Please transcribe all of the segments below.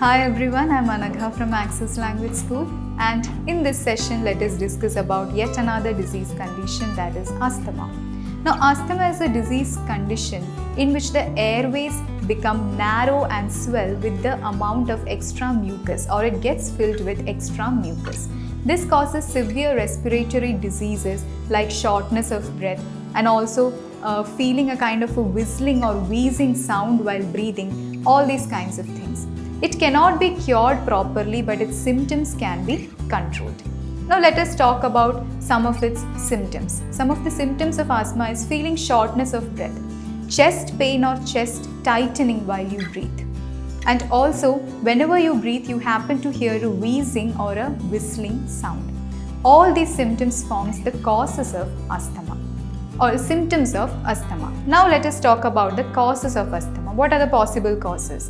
Hi everyone, I'm Anagha from Access Language School, and in this session let us discuss about yet another disease condition, that is asthma. Now asthma is a disease condition in which the airways become narrow and swell with the amount of extra mucus, or it gets filled with extra mucus. This causes severe respiratory diseases like shortness of breath and also feeling a kind of a whistling or wheezing sound while breathing, all these kinds of things. It cannot be cured properly, but its symptoms can be controlled. Now let us talk about some of its symptoms. Some of the symptoms of asthma is feeling shortness of breath, chest pain or chest tightening while you breathe. And also, whenever you breathe, you happen to hear a wheezing or a whistling sound. All these symptoms forms the causes of asthma or symptoms of asthma. Now let us talk about the causes of asthma. What are the possible causes?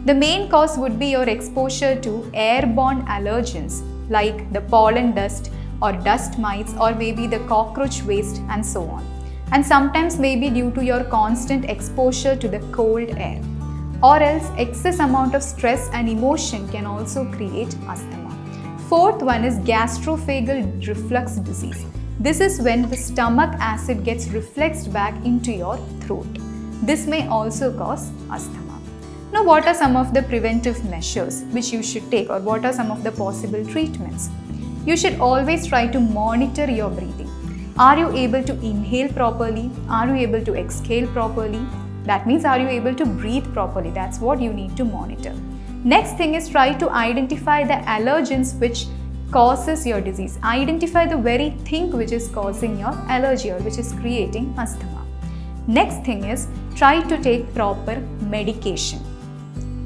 The main cause would be your exposure to airborne allergens like the pollen dust or dust mites or maybe the cockroach waste and so on. And sometimes maybe due to your constant exposure to the cold air. Or else excess amount of stress and emotion can also create asthma. Fourth one is gastroesophageal reflux disease. This is when the stomach acid gets refluxed back into your throat. This may also cause asthma. Now, what are some of the preventive measures which you should take, or what are some of the possible treatments? You should always try to monitor your breathing. Are you able to inhale properly? Are you able to exhale properly? That means, are you able to breathe properly? That's what you need to monitor. Next thing is try to identify the allergens which causes your disease. Identify the very thing which is causing your allergy or which is creating asthma. Next thing is try to take proper medication,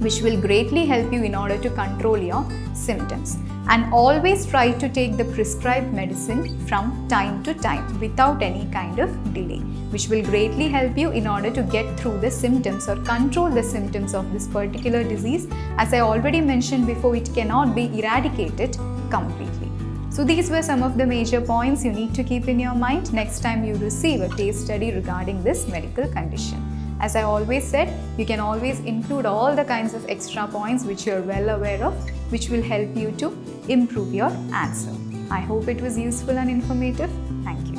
which will greatly help you in order to control your symptoms. And always try to take the prescribed medicine from time to time without any kind of delay, which will greatly help you in order to get through the symptoms or control the symptoms of this particular disease. As I already mentioned before, it cannot be eradicated completely. So these were some of the major points you need to keep in your mind next time you receive a case study regarding this medical condition. As I always said, you can always include all the kinds of extra points which you are well aware of, which will help you to improve your answer. I hope it was useful and informative. Thank you.